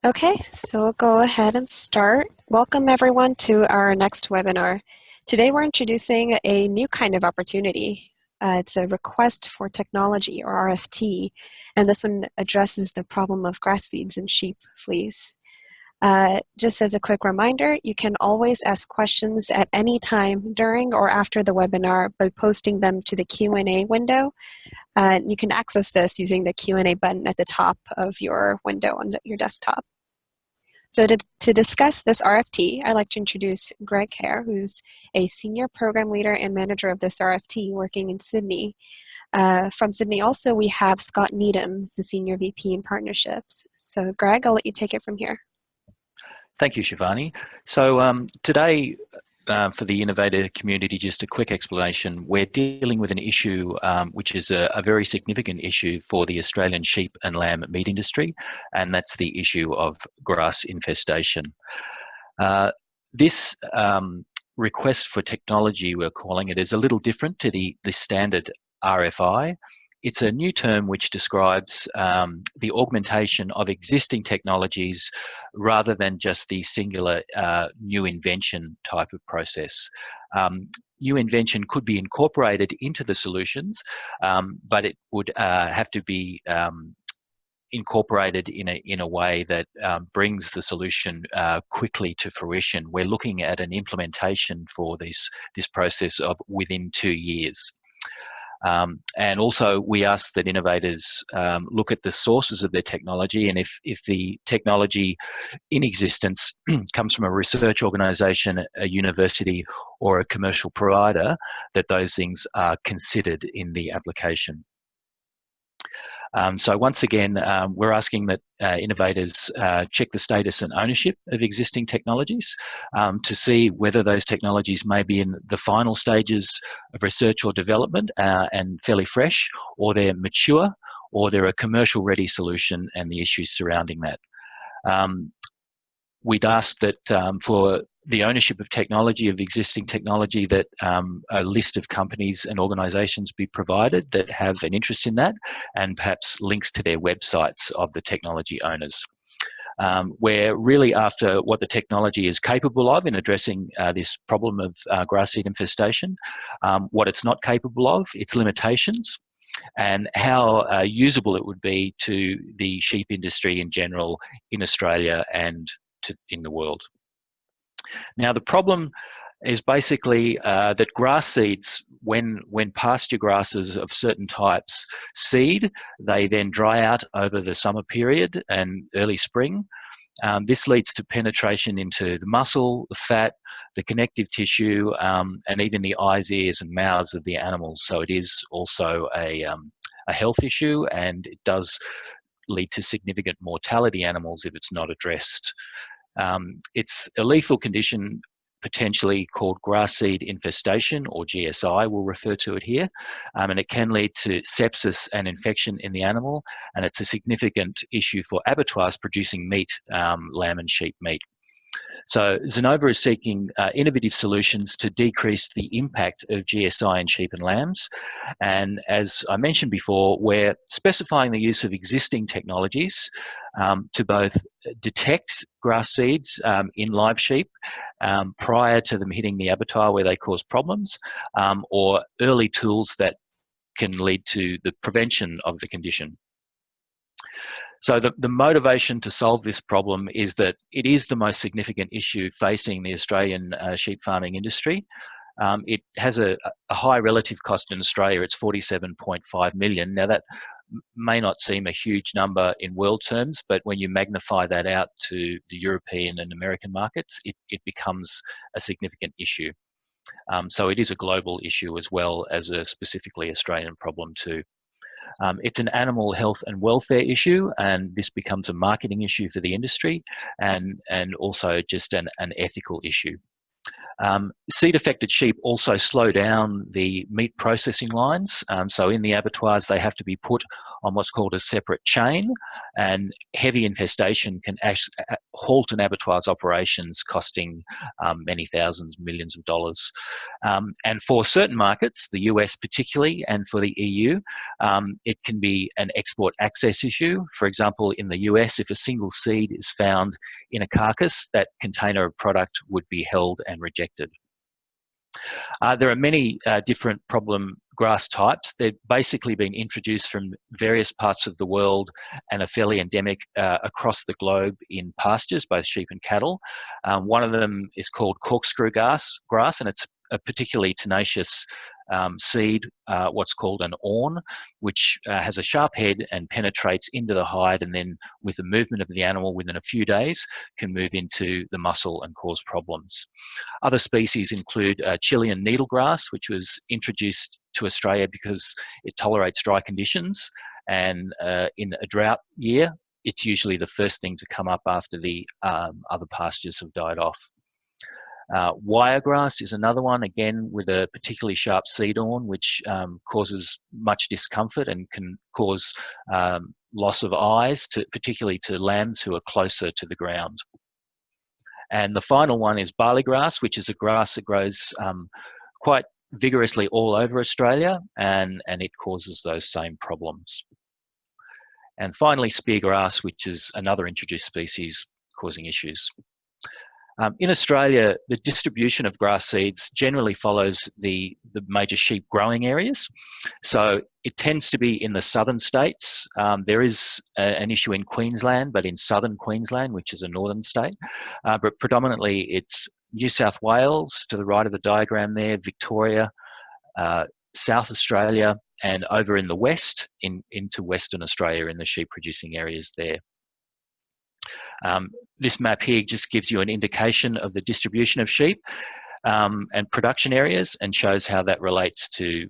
Okay, so we'll go ahead and start. Welcome everyone to our next webinar. Today we're introducing a new kind of opportunity. It's a request for technology, or RFT, and this one addresses the problem of grass seeds in sheep fleas. Just as a quick reminder, you can always ask questions at any time during or after the webinar by posting them to the Q&A window. You can access this using the Q&A button at the top of your window on your desktop. So to discuss this RFT, I'd like to introduce Greg Caire, who's a senior program leader and manager of this RFT working in Sydney. From Sydney also, we have Scott Needham, who's the senior VP in partnerships. So Greg, I'll let you take it from here. Thank you, Shivani. So today, for the innovator community, just a quick explanation. We're dealing with an issue which is a very significant issue for the Australian sheep and lamb meat industry, and that's the issue of grass infestation. This request for technology, we're calling it, is a little different to the standard RFI. It's a new term which describes the augmentation of existing technologies rather than just the singular new invention type of process. New invention could be incorporated into the solutions, but it would have to be incorporated in a way that brings the solution quickly to fruition. We're looking at an implementation for this process of within 2 years. And also we ask that innovators look at the sources of their technology, and if the technology in existence comes from a research organisation, a university or a commercial provider, that those things are considered in the application. So once again, we're asking that innovators check the status and ownership of existing technologies to see whether those technologies may be in the final stages of research or development and fairly fresh, or they're mature, or they're a commercial ready solution and the issues surrounding that. We'd ask that for the ownership of technology, of existing technology, that a list of companies and organisations be provided that have an interest in that, and perhaps links to their websites of the technology owners. We're really after what the technology is capable of in addressing this problem of grass seed infestation, what it's not capable of, its limitations, and how usable it would be to the sheep industry in general in Australia and in the world. Now, the problem is basically that grass seeds, when pasture grasses of certain types seed, they then dry out over the summer period and early spring. This leads to penetration into the muscle, the fat, the connective tissue, and even the eyes, ears and mouths of the animals. So it is also a health issue, and it does lead to significant mortality animals if it's not addressed. It's a lethal condition potentially called grass seed infestation, or GSI, we'll refer to it here, and it can lead to sepsis and infection in the animal, and it's a significant issue for abattoirs producing meat, lamb and sheep meat. So Xinova is seeking innovative solutions to decrease the impact of GSI in sheep and lambs. And as I mentioned before, we're specifying the use of existing technologies to both detect grass seeds in live sheep prior to them hitting the abattoir where they cause problems, or early tools that can lead to the prevention of the condition. So the motivation to solve this problem is that it is the most significant issue facing the Australian sheep farming industry. It has a high relative cost in Australia. It's 47.5 million. Now, that may not seem a huge number in world terms, but when you magnify that out to the European and American markets, it becomes a significant issue. So it is a global issue as well as a specifically Australian problem too. It's an animal health and welfare issue, and this becomes a marketing issue for the industry, and also just an ethical issue. Seed-affected sheep also slow down the meat processing lines. So in the abattoirs, they have to be put on what's called a separate chain, and heavy infestation can actually halt an abattoir's operations, costing many thousands, millions of dollars. And for certain markets, the US particularly, and for the EU, it can be an export access issue. For example, in the US, if a single seed is found in a carcass, that container of product would be held and rejected. There are many different problem grass types. They've basically been introduced from various parts of the world and are fairly endemic across the globe in pastures, both sheep and cattle. One of them is called corkscrew grass, and it's a particularly tenacious seed, what's called an awn, which has a sharp head and penetrates into the hide, and then with the movement of the animal within a few days can move into the muscle and cause problems. Other species include Chilean needlegrass, which was introduced to Australia because it tolerates dry conditions, and in a drought year, it's usually the first thing to come up after the other pastures have died off. Wiregrass is another one, again with a particularly sharp seed awn, which causes much discomfort and can cause loss of eyes, particularly to lambs who are closer to the ground. And the final one is barleygrass, which is a grass that grows quite vigorously all over Australia, and it causes those same problems. And finally, speargrass, which is another introduced species causing issues. In Australia, the distribution of grass seeds generally follows the major sheep growing areas. So it tends to be in the southern states. There is an issue in Queensland, but in southern Queensland, which is a northern state. But predominantly it's New South Wales, to the right of the diagram there, Victoria, South Australia, and over in the west, into Western Australia in the sheep producing areas there. This map here just gives you an indication of the distribution of sheep and production areas, and shows how that relates to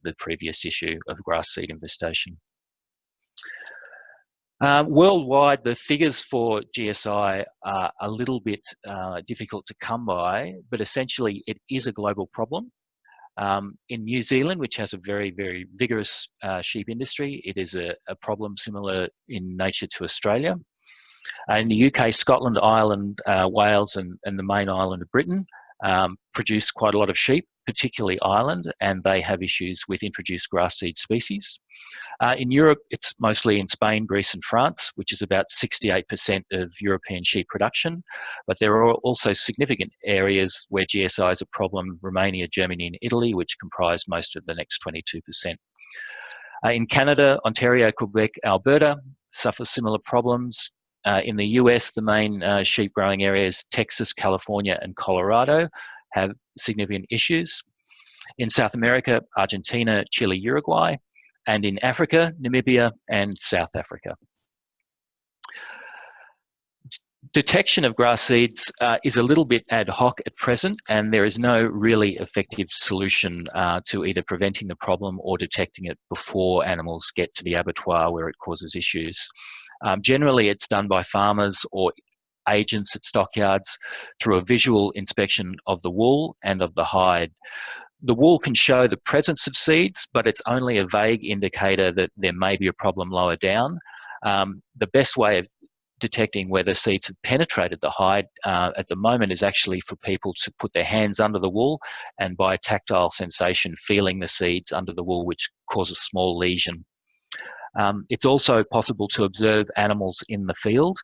the previous issue of grass seed infestation. Worldwide, the figures for GSI are a little bit difficult to come by, but essentially it is a global problem. In New Zealand, which has a very, very vigorous sheep industry, it is a problem similar in nature to Australia. In the UK, Scotland, Ireland, Wales and the main island of Britain produce quite a lot of sheep, particularly Ireland, and they have issues with introduced grass seed species. In Europe, it's mostly in Spain, Greece and France, which is about 68% of European sheep production. But there are also significant areas where GSI is a problem: Romania, Germany and Italy, which comprise most of the next 22%. In Canada, Ontario, Quebec, Alberta suffer similar problems. In the US, the main sheep growing areas, Texas, California and Colorado, have significant issues. In South America, Argentina, Chile, Uruguay, and in Africa, Namibia and South Africa. Detection of grass seeds is a little bit ad hoc at present, and there is no really effective solution to either preventing the problem or detecting it before animals get to the abattoir where it causes issues. Generally, it's done by farmers or agents at stockyards through a visual inspection of the wool and of the hide. The wool can show the presence of seeds, but it's only a vague indicator that there may be a problem lower down. The best way of detecting whether seeds have penetrated the hide at the moment is actually for people to put their hands under the wool and by tactile sensation feeling the seeds under the wool, which causes a small lesion. It's also possible to observe animals in the field.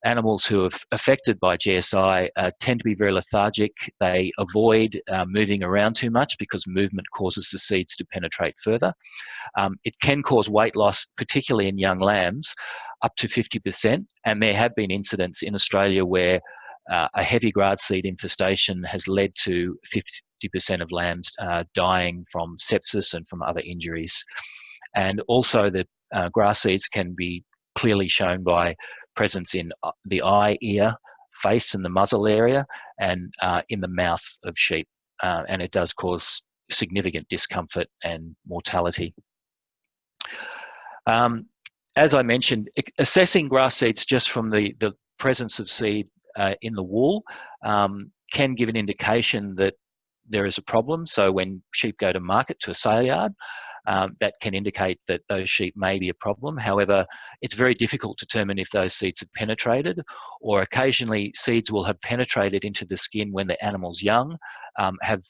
Animals who are affected by GSI tend to be very lethargic. They avoid moving around too much because movement causes the seeds to penetrate further. It can cause weight loss, particularly in young lambs, up to 50%. And there have been incidents in Australia where a heavy grass seed infestation has led to 50% of lambs dying from sepsis and from other injuries. And also the grass seeds can be clearly shown by presence in the eye, ear, face and the muzzle area, and in the mouth of sheep. And it does cause significant discomfort and mortality. As I mentioned, assessing grass seeds just from the presence of seed in the wool can give an indication that there is a problem. So when sheep go to market, to a sale yard, that can indicate that those sheep may be a problem. However, it's very difficult to determine if those seeds have penetrated, or occasionally seeds will have penetrated into the skin when the animal's young, have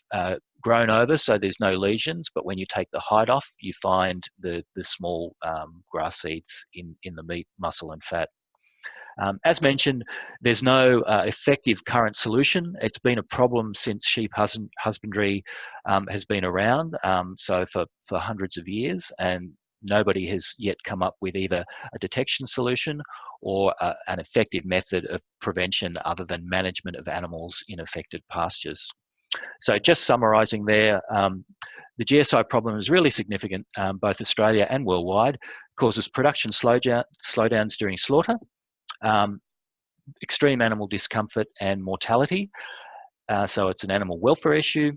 grown over, so there's no lesions, but when you take the hide off, you find the small grass seeds in the meat, muscle and fat. As mentioned, there's no effective current solution. It's been a problem since sheep husbandry has been around, so for hundreds of years, and nobody has yet come up with either a detection solution or an effective method of prevention other than management of animals in affected pastures. So just summarising there, the GSI problem is really significant, both Australia and worldwide, causes production slowdowns during slaughter, extreme animal discomfort and mortality. So it's an animal welfare issue.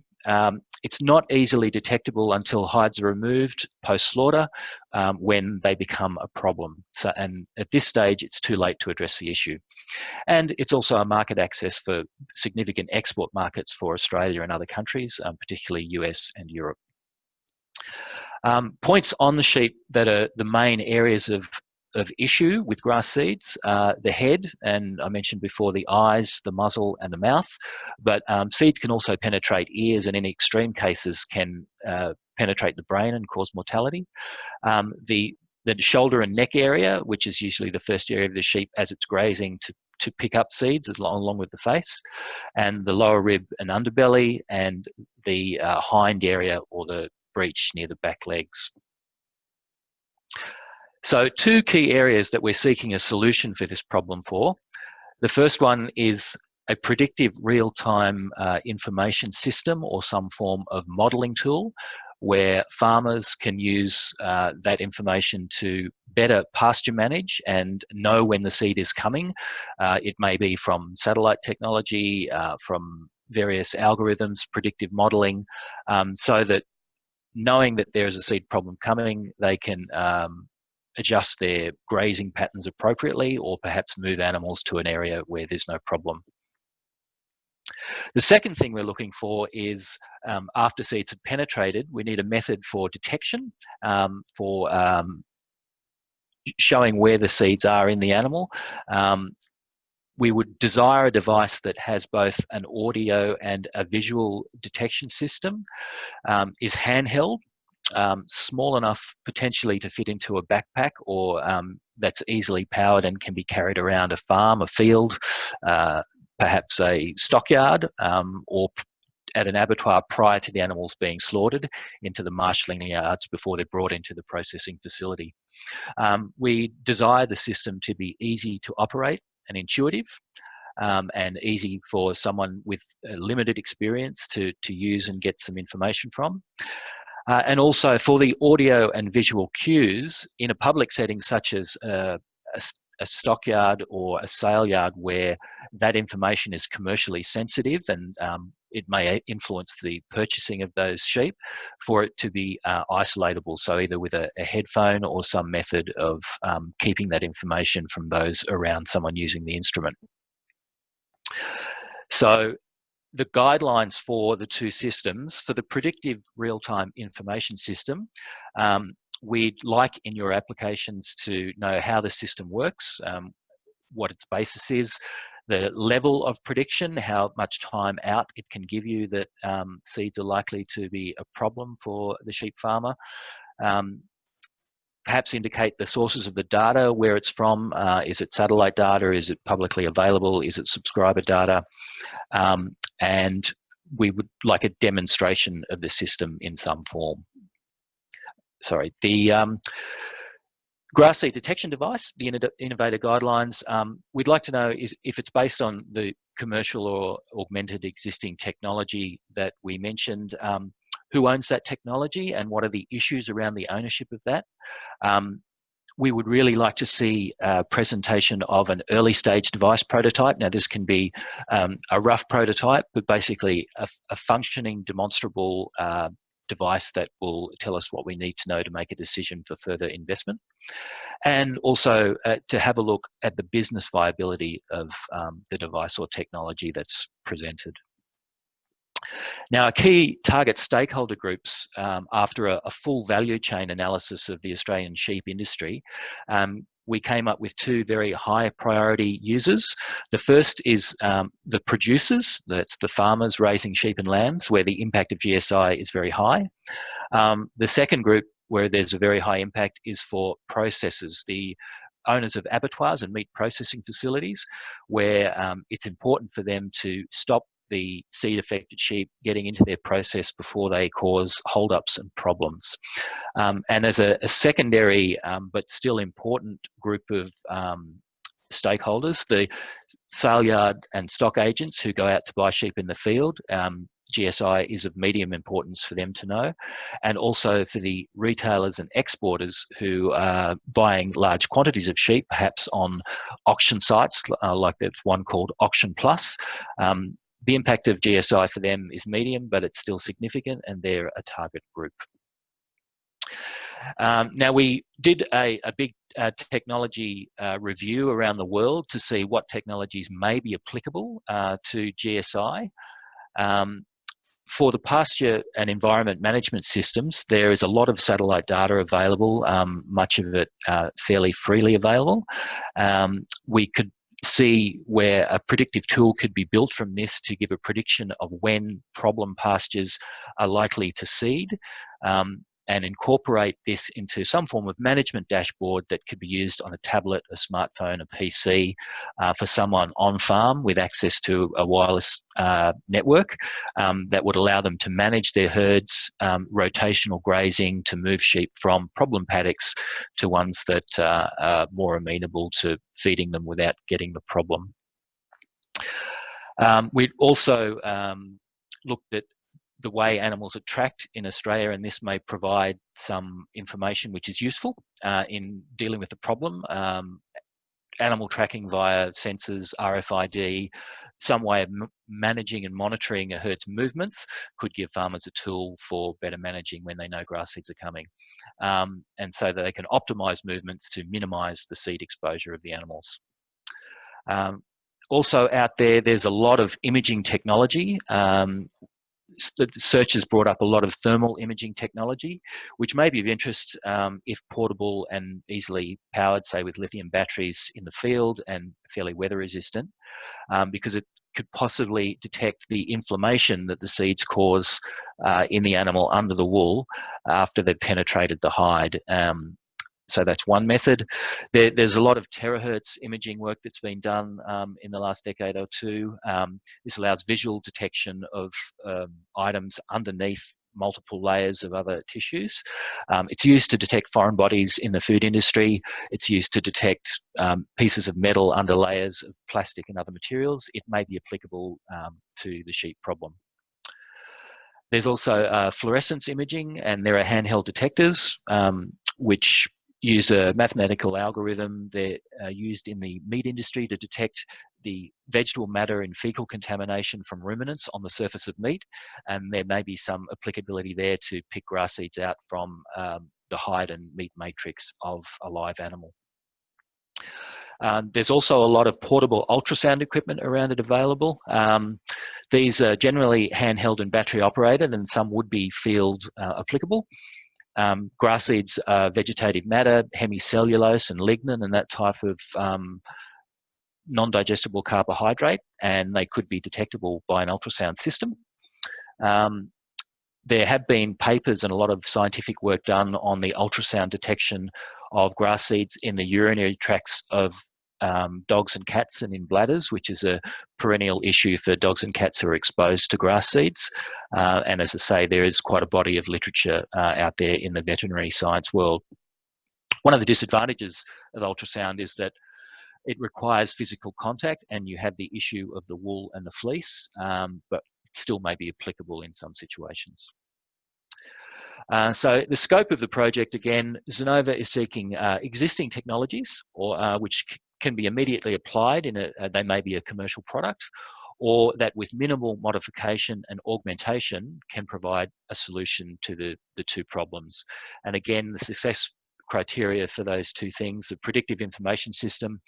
It's not easily detectable until hides are removed post-slaughter, when they become a problem. So, and at this stage, it's too late to address the issue. And it's also a market access for significant export markets for Australia and other countries, particularly US and Europe. Points on the sheep that are the main areas of issue with grass seeds: the head, and I mentioned before the eyes, the muzzle and the mouth, but seeds can also penetrate ears, and in extreme cases can penetrate the brain and cause mortality. The shoulder and neck area, which is usually the first area of the sheep as it's grazing to pick up seeds along with the face, and the lower rib and underbelly, and the hind area or the breech near the back legs. So two key areas that we're seeking a solution for this problem for. The first one is a predictive real-time information system or some form of modelling tool where farmers can use that information to better pasture manage and know when the seed is coming. It may be from satellite technology, from various algorithms, predictive modelling, so that knowing that there is a seed problem coming, they can adjust their grazing patterns appropriately, or perhaps move animals to an area where there's no problem. The second thing we're looking for is, after seeds have penetrated, we need a method for detection, for showing where the seeds are in the animal. We would desire a device that has both an audio and a visual detection system, is handheld, small enough potentially to fit into a backpack, or that's easily powered and can be carried around a farm, a field, perhaps a stockyard, or at an abattoir prior to the animals being slaughtered into the marshalling yards before they're brought into the processing facility. We desire the system to be easy to operate and intuitive, and easy for someone with limited experience to use and get some information from. And also for the audio and visual cues in a public setting such as a stockyard or a sale yard, where that information is commercially sensitive and it may influence the purchasing of those sheep, for it to be isolatable, so either with a headphone or some method of keeping that information from those around someone using the instrument. So the guidelines for the two systems: for the predictive real-time information system, we'd like in your applications to know how the system works, what its basis is, the level of prediction, how much time out it can give you that seeds are likely to be a problem for the sheep farmer. Perhaps indicate the sources of the data, where it's from. Is it satellite data? Is it publicly available? Is it subscriber data? And we would like a demonstration of the system in some form. Sorry, the grass seed detection device, the innovator guidelines, we'd like to know is if it's based on the commercial or augmented existing technology that we mentioned. Who owns that technology and what are the issues around the ownership of that? We would really like to see a presentation of an early stage device prototype. Now, this can be a rough prototype, but basically a functioning, demonstrable device that will tell us what we need to know to make a decision for further investment. And also to have a look at the business viability of the device or technology that's presented. Now, our key target stakeholder groups, after a full value chain analysis of the Australian sheep industry, we came up with two very high priority users. The first is the producers, that's the farmers raising sheep and lambs, where the impact of GSI is very high. The second group where there's a very high impact is for processors, the owners of abattoirs and meat processing facilities, where it's important for them to stop the seed affected sheep getting into their process before they cause holdups and problems. And as a secondary but still important group of stakeholders, the sale yard and stock agents who go out to buy sheep in the field, GSI is of medium importance for them to know, and also for the retailers and exporters who are buying large quantities of sheep, perhaps on auction sites, like there's one called Auction Plus. The impact of GSI for them is medium, but it's still significant, and they're a target group. Now, we did a big technology review around the world to see what technologies may be applicable to GSI. For the pasture and environment management systems, there is a lot of satellite data available, much of it fairly freely available. We could see where a predictive tool could be built from this to give a prediction of when problem pastures are likely to seed, and incorporate this into some form of management dashboard that could be used on a tablet, a smartphone, a PC, for someone on farm with access to a wireless network that would allow them to manage their herds, rotational grazing, to move sheep from problem paddocks to ones that are more amenable to feeding them without getting the problem. We'd also looked at the way animals are tracked in Australia, and this may provide some information which is useful in dealing with the problem. Animal tracking via sensors, RFID, some way of managing and monitoring a herd's movements could give farmers a tool for better managing when they know grass seeds are coming, and so that they can optimise movements to minimise the seed exposure of the animals. Also out there, there's a lot of imaging technology. The search has brought up a lot of thermal imaging technology, which may be of interest if portable and easily powered, say with lithium batteries in the field and fairly weather resistant, because it could possibly detect the inflammation that the seeds cause in the animal under the wool after they've penetrated the hide. So that's one method. There's a lot of terahertz imaging work that's been done in the last decade or two. This allows visual detection of items underneath multiple layers of other tissues. It's used to detect foreign bodies in the food industry. It's used to detect pieces of metal under layers of plastic and other materials. It may be applicable to the sheep problem. There's also fluorescence imaging, and there are handheld detectors which use a mathematical algorithm. They're used in the meat industry to detect the vegetable matter and fecal contamination from ruminants on the surface of meat, and there may be some applicability there to pick grass seeds out from the hide and meat matrix of a live animal. There's also a lot of portable ultrasound equipment around it available. These are generally handheld and battery operated, and some would be field applicable. Grass seeds are vegetative matter, hemicellulose and lignin and that type of non-digestible carbohydrate, and they could be detectable by an ultrasound system. There have been papers and a lot of scientific work done on the ultrasound detection of grass seeds in the urinary tracts of dogs and cats and in bladders, which is a perennial issue for dogs and cats who are exposed to grass seeds. And as I say, there is quite a body of literature out there in the veterinary science world. One of the disadvantages of ultrasound is that it requires physical contact, and you have the issue of the wool and the fleece, but it still may be applicable in some situations. So the scope of the project, again, Xinova is seeking existing technologies or which can be immediately applied in they may be a commercial product, or that with minimal modification and augmentation can provide a solution to the two problems. And again, the success criteria for those two things: the predictive information system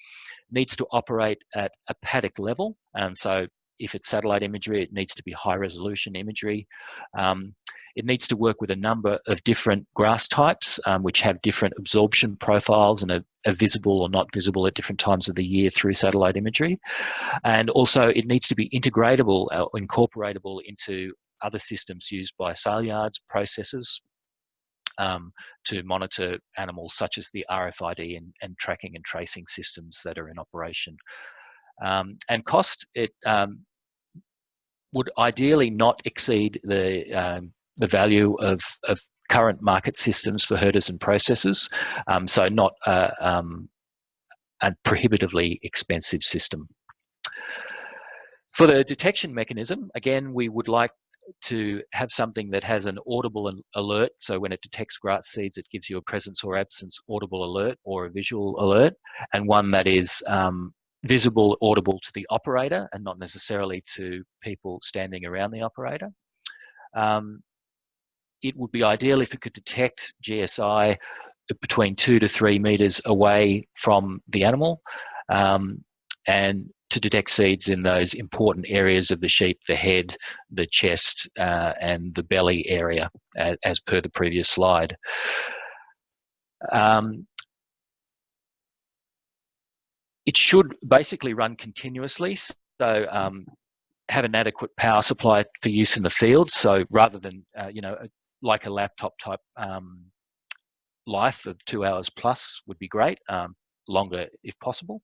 needs to operate at a paddock level, and so if it's satellite imagery, it needs to be high resolution imagery. It needs to work with a number of different grass types, which have different absorption profiles and are visible or not visible at different times of the year through satellite imagery. And also it needs to be integratable or incorporatable into other systems used by sale yards, processors, to monitor animals such as the RFID and tracking and tracing systems that are in operation. And cost, it would ideally not exceed the value of current market systems for herders and processors, so not a prohibitively expensive system. For the detection mechanism, again, we would like to have something that has an audible alert. So when it detects grass seeds, it gives you a presence or absence audible alert or a visual alert, and one that is visible, audible to the operator and not necessarily to people standing around the operator. It would be ideal if it could detect GSI between 2 to 3 meters away from the animal, and to detect seeds in those important areas of the sheep, the head, the chest, and the belly area, as per the previous slide. It should basically run continuously, so have an adequate power supply for use in the field. So rather than, like a laptop type life of 2 hours plus would be great, longer if possible,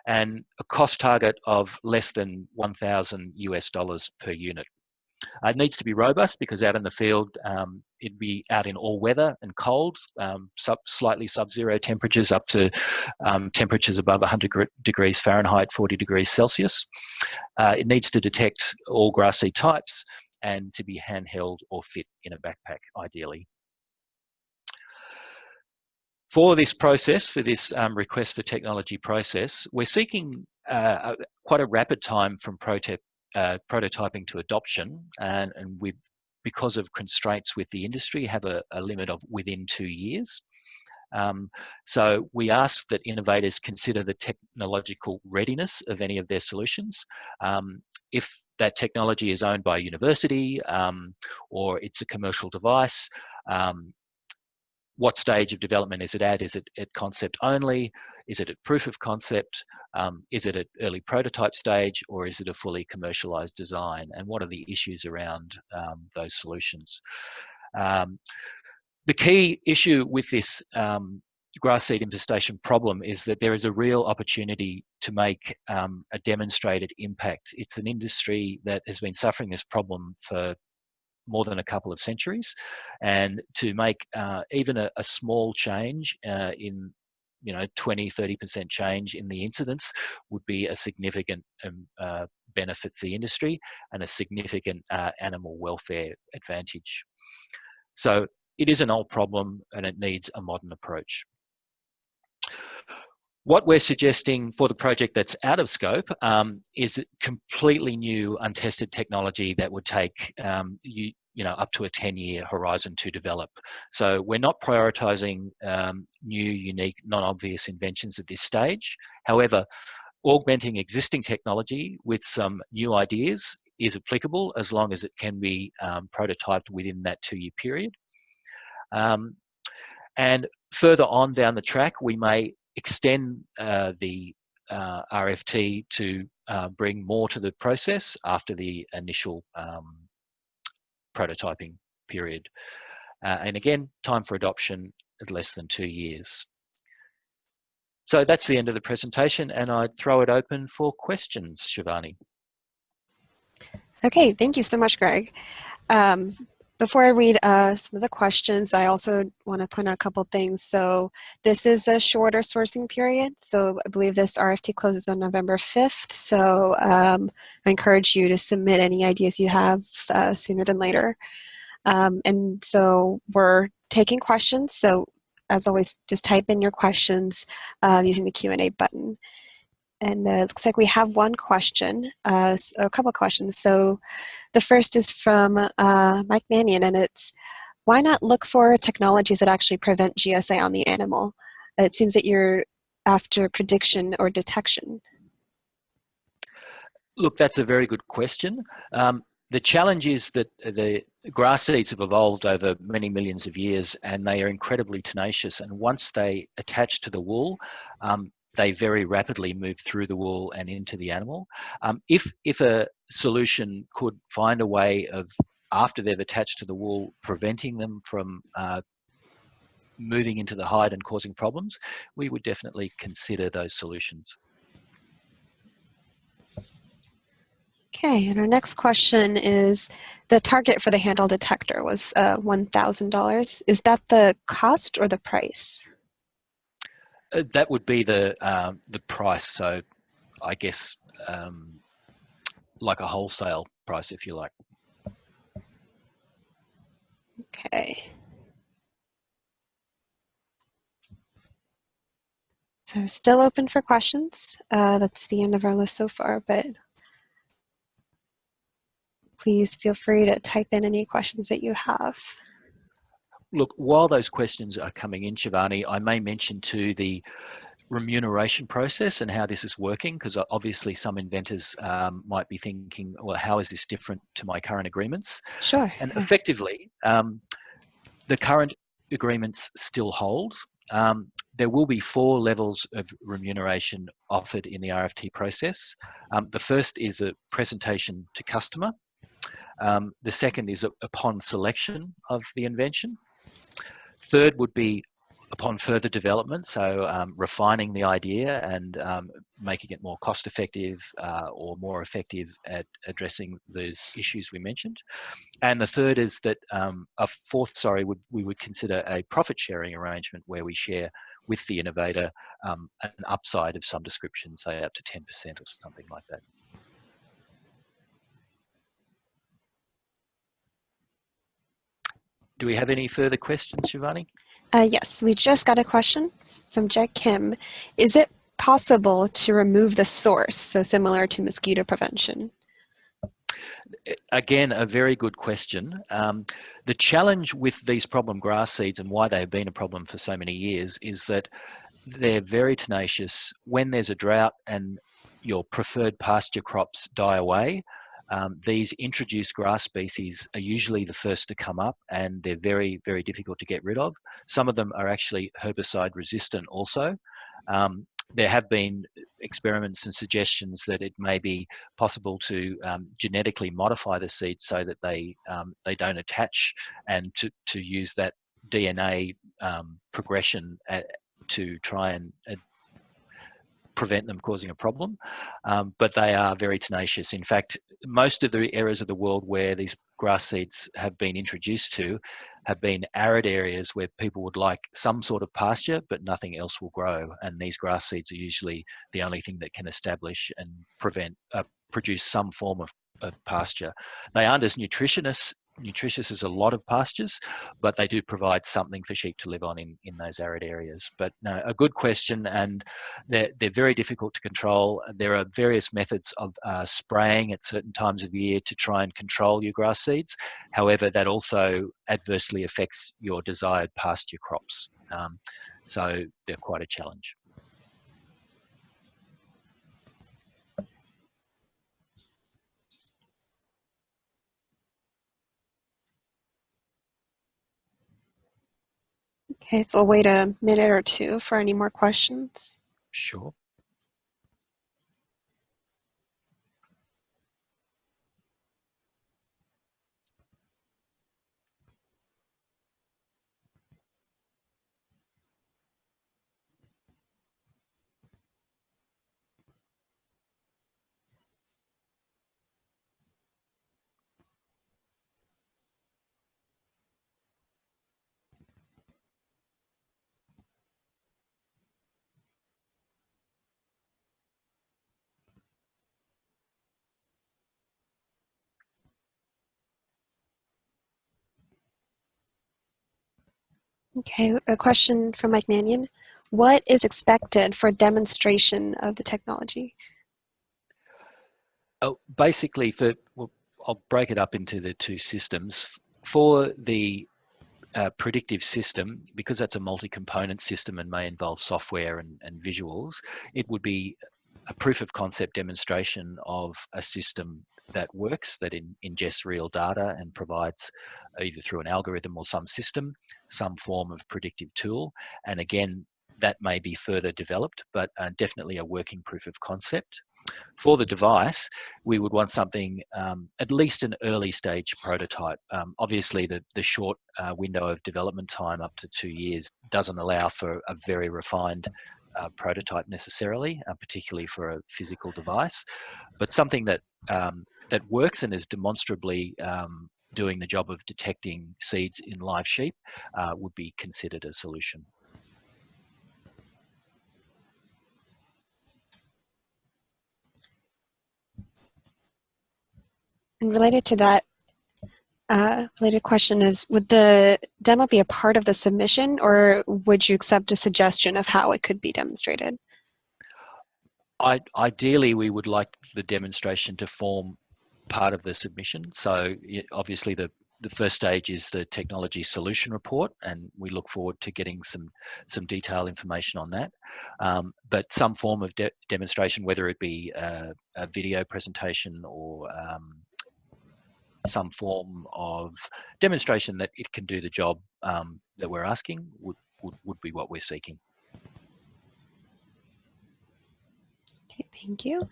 and a cost target of less than $1,000 per unit. It needs to be robust because out in the field, it'd be out in all weather and cold, slightly sub-zero temperatures up to temperatures above 100 degrees Fahrenheit, 40 degrees Celsius. It needs to detect all grass seed types and to be handheld or fit in a backpack, ideally. For this process, for this request for technology process, we're seeking quite a rapid time from prototyping to adoption, and because of constraints with the industry, have a limit of within 2 years. So we ask that innovators consider the technological readiness of any of their solutions. If that technology is owned by a university or it's a commercial device, what stage of development is it at? Is it at concept only? Is it at proof of concept? Is it at early prototype stage, or is it a fully commercialized design? And what are the issues around those solutions? The key issue with this grass seed infestation problem is that there is a real opportunity to make a demonstrated impact. It's an industry that has been suffering this problem for more than a couple of centuries, and to make even a small change in 20-30% change in the incidence would be a significant benefit for the industry and a significant animal welfare advantage. So it is an old problem and it needs a modern approach. What we're suggesting for the project that's out of scope is completely new, untested technology that would take up to a 10-year horizon to develop. So we're not prioritising new, unique, non-obvious inventions at this stage. However, augmenting existing technology with some new ideas is applicable as long as it can be prototyped within that 2-year period. And further on down the track, we may extend the RFT to bring more to the process after the initial prototyping period. And again, time for adoption at less than 2 years. So that's the end of the presentation, and I'd throw it open for questions, Shivani. Okay, thank you so much, Greg. Before I read some of the questions, I also want to point out a couple things. So this is a shorter sourcing period. So I believe this RFT closes on November 5th. So I encourage you to submit any ideas you have sooner than later. And so we're taking questions. So as always, just type in your questions using the Q&A button. And it looks like we have one question, a couple of questions. So the first is from Mike Mannion, and it's, why not look for technologies that actually prevent GSA on the animal? It seems that you're after prediction or detection. Look, that's a very good question. The challenge is that the grass seeds have evolved over many millions of years, and they are incredibly tenacious. And once they attach to the wool, they very rapidly move through the wool and into the animal. If a solution could find a way of, after they've attached to the wool, preventing them from moving into the hide and causing problems, we would definitely consider those solutions. Okay, and our next question is, the target for the handle detector was $1,000. Is that the cost or the price? That would be the price. So I guess like a wholesale price, if you like. Okay. So still open for questions. That's the end of our list so far, but please feel free to type in any questions that you have. Look, while those questions are coming in, Shivani, I may mention too the remuneration process and how this is working, because obviously some inventors might be thinking, well, how is this different to my current agreements? Sure. And effectively, the current agreements still hold. There will be 4 levels of remuneration offered in the RFT process. The first is a presentation to customer. The second is upon selection of the invention. Third would be upon further development, so refining the idea and making it more cost effective or more effective at addressing those issues we mentioned. And the third is that a fourth, we would consider a profit sharing arrangement where we share with the innovator an upside of some description, say up to 10% or something like that. Do we have any further questions, Shivani? Yes, we just got a question from Jack Kim. Is it possible to remove the source, so similar to mosquito prevention? Again, a very good question. The challenge with these problem grass seeds and why they've been a problem for so many years is that they're very tenacious. When there's a drought and your preferred pasture crops die away, these introduced grass species are usually the first to come up, and they're very, very difficult to get rid of. Some of them are actually herbicide resistant also. There have been experiments and suggestions that it may be possible to genetically modify the seeds so that they don't attach, and to use that DNA progression to try and prevent them causing a problem, but they are very tenacious. In fact, most of the areas of the world where these grass seeds have been introduced to have been arid areas where people would like some sort of pasture, but nothing else will grow. And these grass seeds are usually the only thing that can establish and produce some form of pasture. They aren't as nutritious as a lot of pastures, but they do provide something for sheep to live on in those arid areas. But no, a good question, and they're very difficult to control. There are various methods of spraying at certain times of year to try and control your grass seeds. However, that also adversely affects your desired pasture crops. So they're quite a challenge. Okay, so we'll wait a minute or two for any more questions. Sure. Okay, a question from Mike Mannion. What is expected for demonstration of the technology? Oh, basically, I'll break it up into the 2 systems. For the predictive system, because that's a multi-component system and may involve software and visuals, it would be a proof of concept demonstration of a system that works, that ingests real data and provides, either through an algorithm or some system, some form of predictive tool. And again, that may be further developed, but definitely a working proof of concept. For the device, we would want something, at least an early stage prototype. Obviously, the short window of development time, up to 2 years, doesn't allow for a very refined prototype necessarily, particularly for a physical device, but something that that works and is demonstrably doing the job of detecting seeds in live sheep would be considered a solution. And related to that, related question is, would the demo be a part of the submission, or would you accept a suggestion of how it could be demonstrated? Ideally, we would like the demonstration to form part of the submission. So obviously the first stage is the technology solution report, and we look forward to getting some detailed information on that. But some form of demonstration, whether it be a video presentation or some form of demonstration that it can do the job that we're asking, would be what we're seeking. Okay, thank you.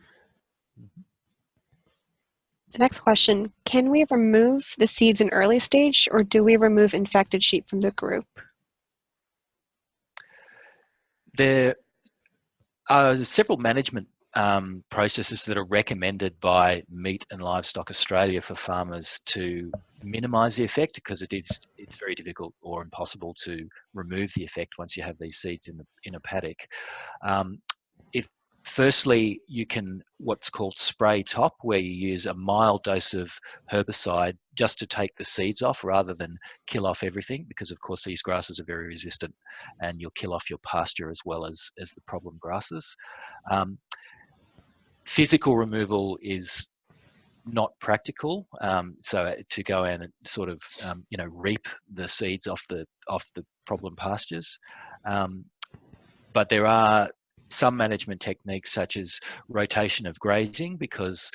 The next question, can we remove the seeds in early stage, or do we remove infected sheep from the group? There are several management processes that are recommended by Meat and Livestock Australia for farmers to minimise the effect, because it's very difficult or impossible to remove the effect once you have these seeds in a paddock. Firstly, you can what's called spray top, where you use a mild dose of herbicide just to take the seeds off rather than kill off everything, because of course these grasses are very resistant and you'll kill off your pasture as well as the problem grasses. Physical removal is not practical, so to go in and sort of reap the seeds off the problem pastures, but there are some management techniques such as rotation of grazing, because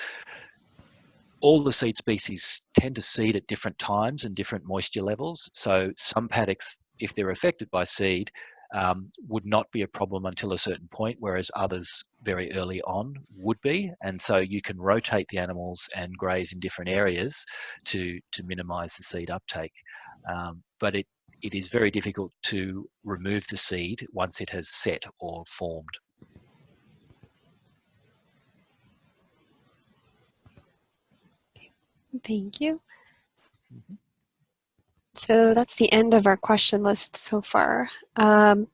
all the seed species tend to seed at different times and different moisture levels. So some paddocks, if they're affected by seed, would not be a problem until a certain point, whereas others very early on would be. And so you can rotate the animals and graze in different areas to minimize the seed uptake. But it is very difficult to remove the seed once it has set or formed. Thank you. Mm-hmm. So that's the end of our question list so far. Unless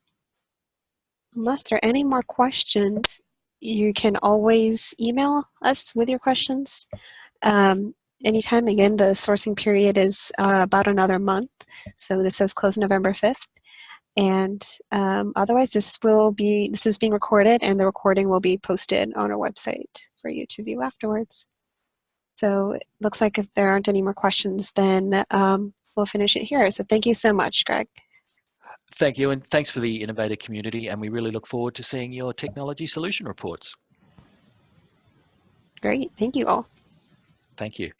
there are any more questions, you can always email us with your questions. Anytime. Again, the sourcing period is about another month. So this says close November 5th. And otherwise, this is being recorded, and the recording will be posted on our website for you to view afterwards. So it looks like if there aren't any more questions, then we'll finish it here. So thank you so much, Greg. Thank you, and thanks for the innovator community, and we really look forward to seeing your technology solution reports. Great. Thank you all. Thank you.